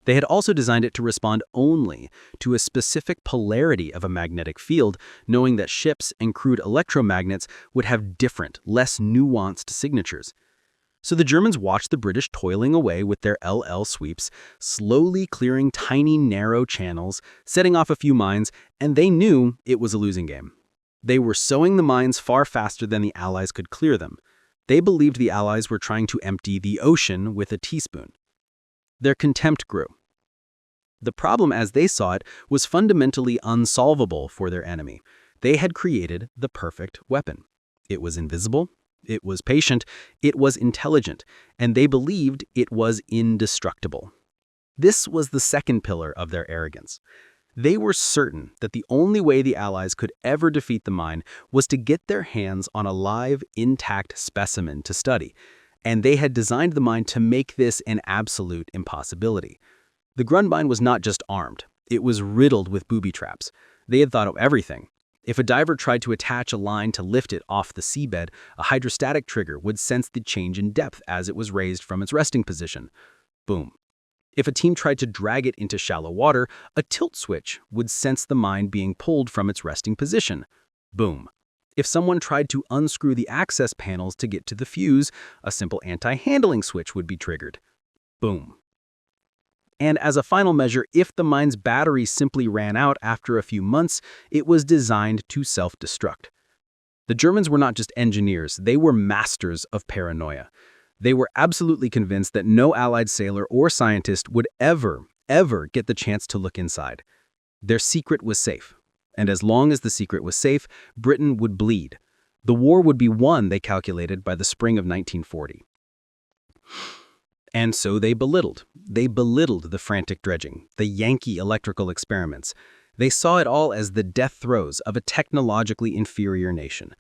They had also designed it to respond only to a specific polarity of a magnetic field, knowing that ships and crude electromagnets would have different, less nuanced signatures. So the Germans watched the British toiling away with their LL sweeps, slowly clearing tiny, narrow channels, setting off a few mines, and they knew it was a losing game. They were sowing the mines far faster than the Allies could clear them. They believed the Allies were trying to empty the ocean with a teaspoon. Their contempt grew. The problem, as they saw it, was fundamentally unsolvable for their enemy. They had created the perfect weapon. It was invisible. It was patient, it was intelligent, and they believed it was indestructible. This was the second pillar of their arrogance. They were certain that the only way the Allies could ever defeat the mine was to get their hands on a live, intact specimen to study, and they had designed the mine to make this an absolute impossibility. The Grundmine was not just armed, it was riddled with booby traps. They had thought of everything. If a diver tried to attach a line to lift it off the seabed, a hydrostatic trigger would sense the change in depth as it was raised from its resting position. Boom. If a team tried to drag it into shallow water, a tilt switch would sense the mine being pulled from its resting position. Boom. If someone tried to unscrew the access panels to get to the fuse, a simple anti-handling switch would be triggered. Boom. And as a final measure, if the mine's battery simply ran out after a few months, it was designed to self-destruct. The Germans were not just engineers, they were masters of paranoia. They were absolutely convinced that no Allied sailor or scientist would ever get the chance to look inside. Their secret was safe, And as long as the secret was safe, Britain would bleed. The war would be won, they calculated, by the spring of 1940. And so they belittled. They belittled the frantic dredging, the Yankee electrical experiments. They saw it all as the death throes of a technologically inferior nation.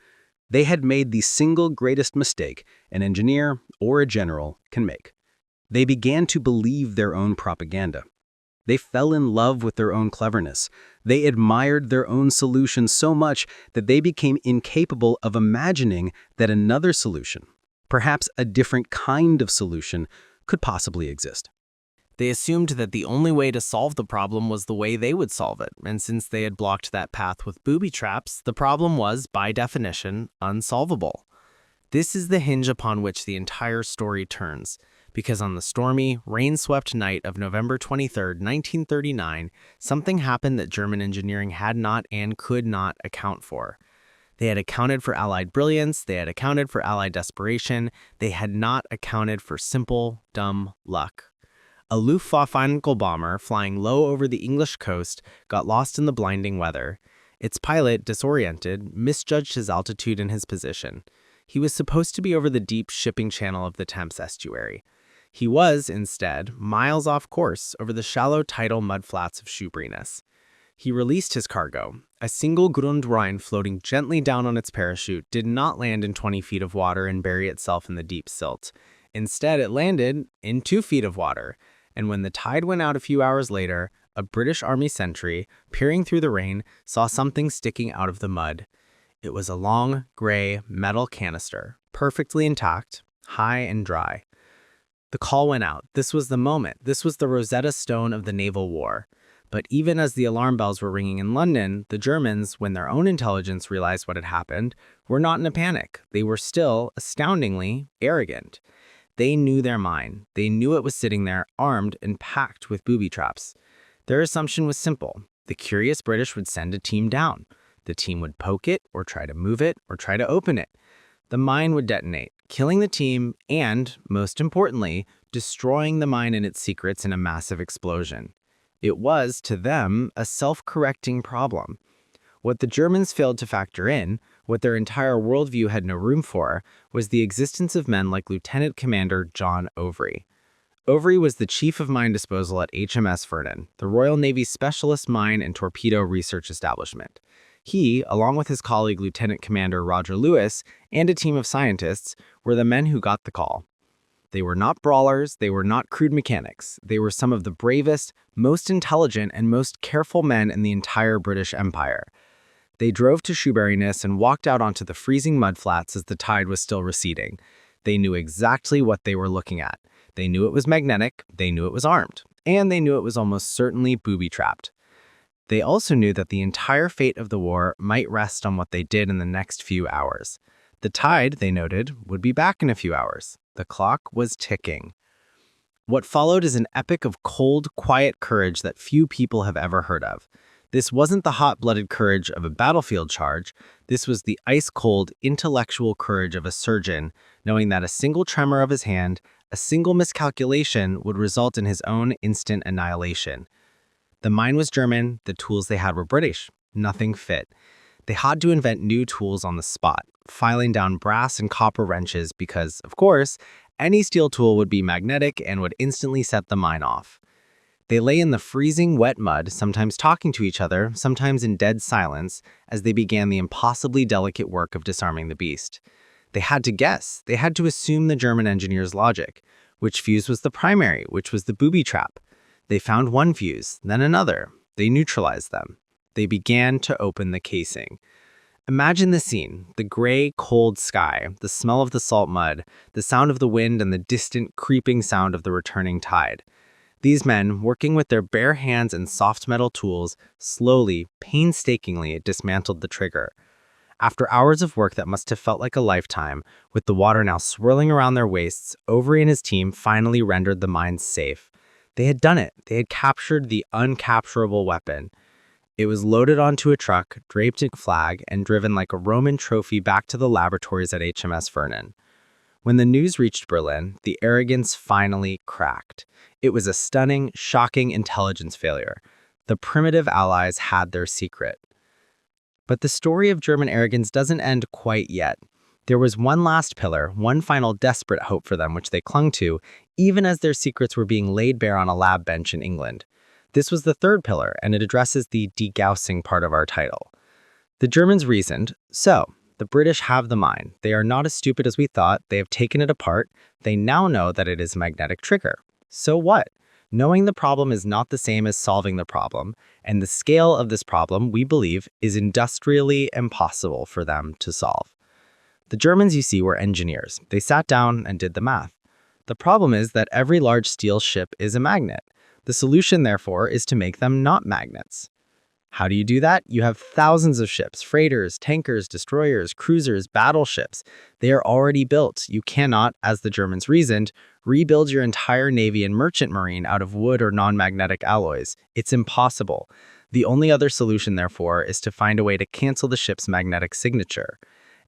They had made the single greatest mistake an engineer or a general can make. They began to believe their own propaganda. They fell in love with their own cleverness. They admired their own solutions so much that they became incapable of imagining that another solution, perhaps a different kind of solution, could possibly exist. They assumed that the only way to solve the problem was the way they would solve it, and since they had blocked that path with booby traps, the problem was, by definition, unsolvable. This is the hinge upon which the entire story turns, because on the stormy, rain-swept night of November 23, 1939, something happened that German engineering had not and could not account for. They had accounted for Allied brilliance, they had accounted for Allied desperation, they had not accounted for simple, dumb luck. A Luftwaffe bomber flying low over the English coast got lost in the blinding weather. Its pilot, disoriented, misjudged his altitude and his position. He was supposed to be over the deep shipping channel of the Thames Estuary. He was, instead, miles off course over the shallow tidal mudflats of Shoebreeness. He released his cargo. A single Grundrhein floating gently down on its parachute did not land in 20 feet of water and bury itself in the deep silt. Instead, it landed in 2 feet of water. And when the tide went out a few hours later, a British Army sentry, peering through the rain, saw something sticking out of the mud. It was a long, gray, metal canister, perfectly intact, high and dry. The call went out. This was the moment. This was the Rosetta Stone of the naval war. But even as the alarm bells were ringing in London, the Germans, when their own intelligence realized what had happened, were not in a panic. They were still, astoundingly, arrogant. They knew their mine. They knew it was sitting there, armed and packed with booby traps. Their assumption was simple. The curious British would send a team down. The team would poke it, or try to move it, or try to open it. The mine would detonate, killing the team and, most importantly, destroying the mine and its secrets in a massive explosion. It was, to them, a self-correcting problem. What the Germans failed to factor in, what their entire worldview had no room for, was the existence of men like Lieutenant Commander John Overy. Overy was the chief of mine disposal at HMS Vernon, the Royal Navy's specialist mine and torpedo research establishment. He, along with his colleague Lieutenant Commander Roger Lewis and a team of scientists, were the men who got the call. They were not brawlers, they were not crude mechanics. They were some of the bravest, most intelligent, and most careful men in the entire British Empire. They drove to Shoebreeness and walked out onto the freezing mudflats as the tide was still receding. They knew exactly what they were looking at. They knew it was magnetic, they knew it was armed, and they knew it was almost certainly booby-trapped. They also knew that the entire fate of the war might rest on what they did in the next few hours. The tide, they noted, would be back in a few hours. The clock was ticking. What followed is an epic of cold, quiet courage that few people have ever heard of. This wasn't the hot-blooded courage of a battlefield charge. This was the ice-cold, intellectual courage of a surgeon, knowing that a single tremor of his hand, a single miscalculation would result in his own instant annihilation. The mine was German, the tools they had were British. Nothing fit. They had to invent new tools on the spot, filing down brass and copper wrenches because, of course, any steel tool would be magnetic and would instantly set the mine off. They lay in the freezing, wet mud, sometimes talking to each other, sometimes in dead silence, as they began the impossibly delicate work of disarming the beast. They had to guess. They had to assume the German engineer's logic. Which fuse was the primary? Which was the booby trap? They found one fuse, then another. They neutralized them. They began to open the casing. Imagine the scene, the gray, cold sky, the smell of the salt mud, the sound of the wind, and the distant, creeping sound of the returning tide. These men, working with their bare hands and soft metal tools, slowly, painstakingly dismantled the trigger. After hours of work that must have felt like a lifetime, with the water now swirling around their waists, Overy and his team finally rendered the mine safe. They had done it. They had captured the uncapturable weapon. It was loaded onto a truck, draped in flag, and driven like a Roman trophy back to the laboratories at HMS Vernon. When the news reached Berlin, the arrogance finally cracked. It was a stunning, shocking intelligence failure. The primitive allies had their secret. But the story of German arrogance doesn't end quite yet. There was one last pillar, one final desperate hope for them which they clung to, even as their secrets were being laid bare on a lab bench in England. This was the third pillar, and it addresses the de-Gaussing part of our title. The Germans reasoned, so, the British have the mine. They are not as stupid as we thought. They have taken it apart. They now know that it is a magnetic trigger. So what? Knowing the problem is not the same as solving the problem, and the scale of this problem, we believe, is industrially impossible for them to solve. The Germans, you see, were engineers. They sat down and did the math. The problem is that every large steel ship is a magnet. The solution, therefore, is to make them not magnets. How do you do that? You have thousands of ships, freighters, tankers, destroyers, cruisers, battleships. They are already built. You cannot, as the Germans reasoned, rebuild your entire navy and merchant marine out of wood or non-magnetic alloys. It's impossible. The only other solution, therefore, is to find a way to cancel the ship's magnetic signature.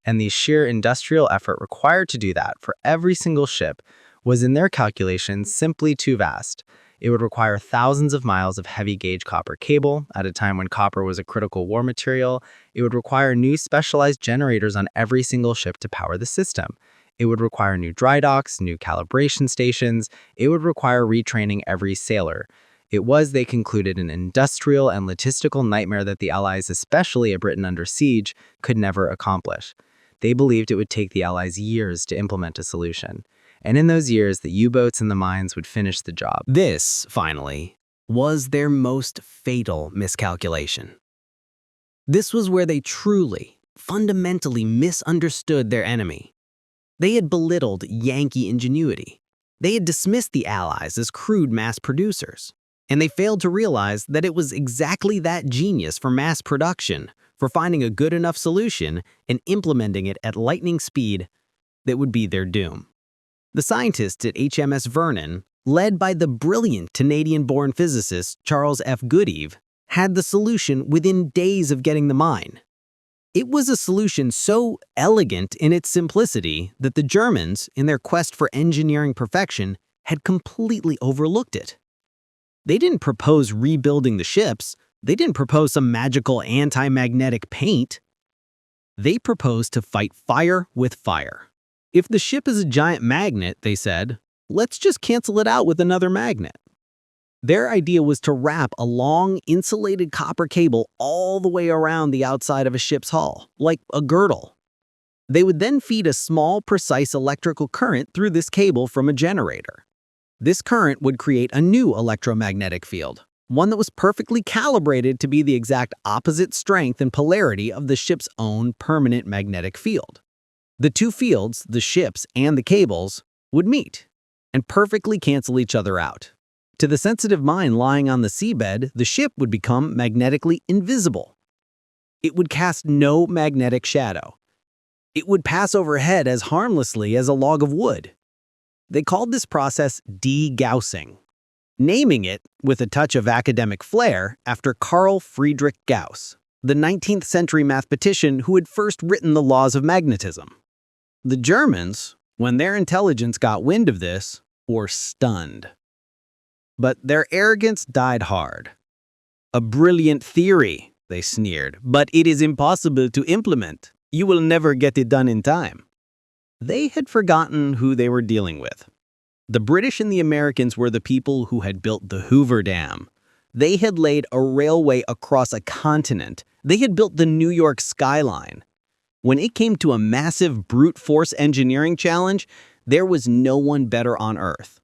And the sheer industrial effort required to do that for every single ship was, in their calculations, simply too vast. It would require thousands of miles of heavy-gauge copper cable at a time when copper was a critical war material. It would require new specialized generators on every single ship to power the system. It would require new dry docks, new calibration stations. It would require retraining every sailor. It was, they concluded, an industrial and logistical nightmare that the Allies, especially a Britain under siege, could never accomplish. They believed it would take the Allies years to implement a solution. And in those years, the U-boats and the mines would finish the job. This, finally, was their most fatal miscalculation. This was where they truly, fundamentally misunderstood their enemy. They had belittled Yankee ingenuity. They had dismissed the Allies as crude mass producers. And they failed to realize that it was exactly that genius for mass production, for finding a good enough solution and implementing it at lightning speed, that would be their doom. The scientists at HMS Vernon, led by the brilliant Canadian-born physicist Charles F. Goodeve, had the solution within days of getting the mine. It was a solution so elegant in its simplicity that the Germans, in their quest for engineering perfection, had completely overlooked it. They didn't propose rebuilding the ships. They didn't propose some magical anti-magnetic paint. They proposed to fight fire with fire. If the ship is a giant magnet, they said, let's just cancel it out with another magnet. Their idea was to wrap a long, insulated copper cable all the way around the outside of a ship's hull, like a girdle. They would then feed a small, precise electrical current through this cable from a generator. This current would create a new electromagnetic field, one that was perfectly calibrated to be the exact opposite strength and polarity of the ship's own permanent magnetic field. The two fields, the ships and the cables, would meet and perfectly cancel each other out. To the sensitive mind lying on the seabed, the ship would become magnetically invisible. It would cast no magnetic shadow. It would pass overhead as harmlessly as a log of wood. They called this process De-Gaussing, naming it, with a touch of academic flair, after Carl Friedrich Gauss, the 19th century mathematician who had first written the laws of magnetism. The Germans, when their intelligence got wind of this, were stunned. But their arrogance died hard. A brilliant theory, they sneered, but it is impossible to implement. You will never get it done in time. They had forgotten who they were dealing with. The British and the Americans were the people who had built the Hoover Dam. They had laid a railway across a continent. They had built the New York skyline. When it came to a massive brute force engineering challenge, there was no one better on Earth.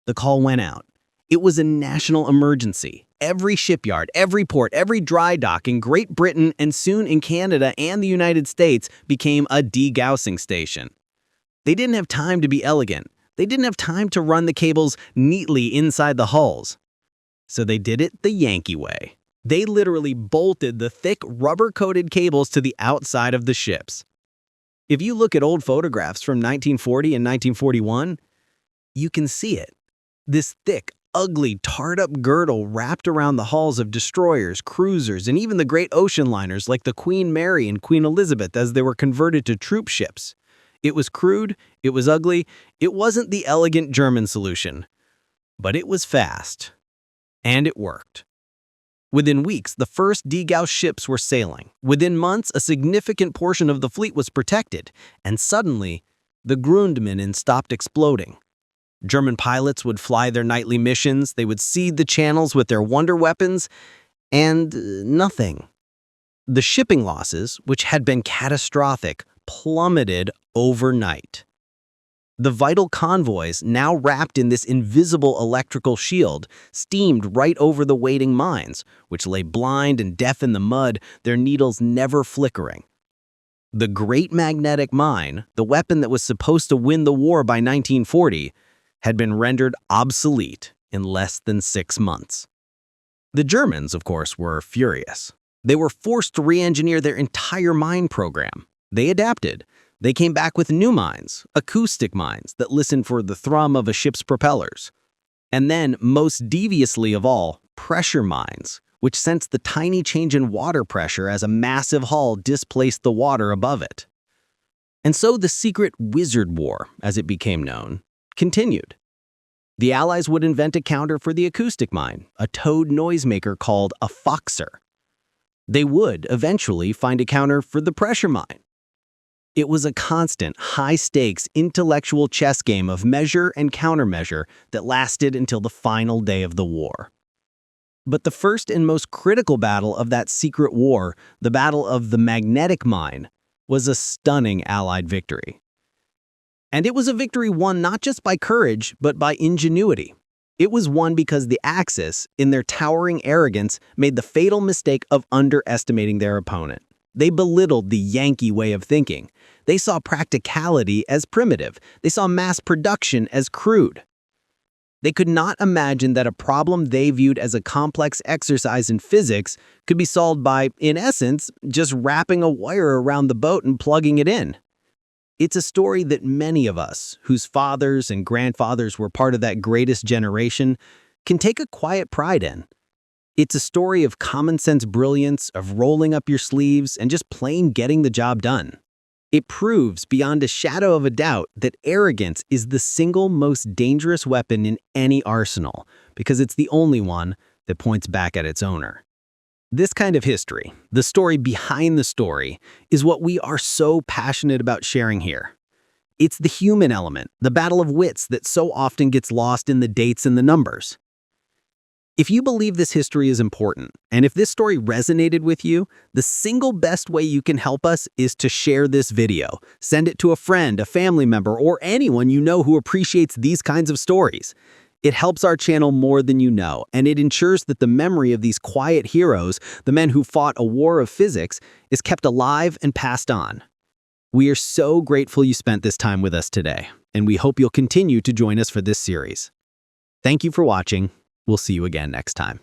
The call went out. It was a national emergency. Every shipyard, every port, every dry dock in Great Britain and soon in Canada and the United States became a de-Gaussing station. They didn't have time to be elegant. They didn't have time to run the cables neatly inside the hulls. So they did it the Yankee way. They literally bolted the thick rubber-coated cables to the outside of the ships. If you look at old photographs from 1940 and 1941, you can see it. This thick, ugly, tarred-up girdle wrapped around the hulls of destroyers, cruisers, and even the great ocean liners like the Queen Mary and Queen Elizabeth as they were converted to troop ships. It was crude, it was ugly, it wasn't the elegant German solution. But it was fast. And it worked. Within weeks, the first De-Gauss ships were sailing. Within months, a significant portion of the fleet was protected. And suddenly, the Grundminen stopped exploding. German pilots would fly their nightly missions, they would seed the channels with their wonder weapons, and nothing. The shipping losses, which had been catastrophic, plummeted overnight. The vital convoys, now wrapped in this invisible electrical shield, steamed right over the waiting mines, which lay blind and deaf in the mud, their needles never flickering. The Great Magnetic Mine, the weapon that was supposed to win the war by 1940, had been rendered obsolete in less than 6 months. The Germans, of course, were furious. They were forced to re-engineer their entire mine program. They adapted. They came back with new mines, acoustic mines that listened for the thrum of a ship's propellers. And then, most deviously of all, pressure mines, which sensed the tiny change in water pressure as a massive hull displaced the water above it. And so the secret Wizard War, as it became known, continued. The Allies would invent a counter for the acoustic mine, a towed noisemaker called a Foxer. They would eventually find a counter for the pressure mine. It was a constant, high-stakes, intellectual chess game of measure and countermeasure that lasted until the final day of the war. But the first and most critical battle of that secret war, the Battle of the Magnetic Mine, was a stunning Allied victory. And it was a victory won not just by courage, but by ingenuity. It was won because the Axis, in their towering arrogance, made the fatal mistake of underestimating their opponent. They belittled the Yankee way of thinking. They saw practicality as primitive. They saw mass production as crude. They could not imagine that a problem they viewed as a complex exercise in physics could be solved by, in essence, just wrapping a wire around the boat and plugging it in. It's a story that many of us, whose fathers and grandfathers were part of that greatest generation, can take a quiet pride in. It's a story of common-sense brilliance, of rolling up your sleeves, and just plain getting the job done. It proves beyond a shadow of a doubt that arrogance is the single most dangerous weapon in any arsenal, because it's the only one that points back at its owner. This kind of history, the story behind the story, is what we are so passionate about sharing here. It's the human element, the battle of wits that so often gets lost in the dates and the numbers. If you believe this history is important, and if this story resonated with you, the single best way you can help us is to share this video. Send it to a friend, a family member, or anyone you know who appreciates these kinds of stories. It helps our channel more than you know, and it ensures that the memory of these quiet heroes, the men who fought a war of physics, is kept alive and passed on. We are so grateful you spent this time with us today, and we hope you'll continue to join us for this series. Thank you for watching. We'll see you again next time.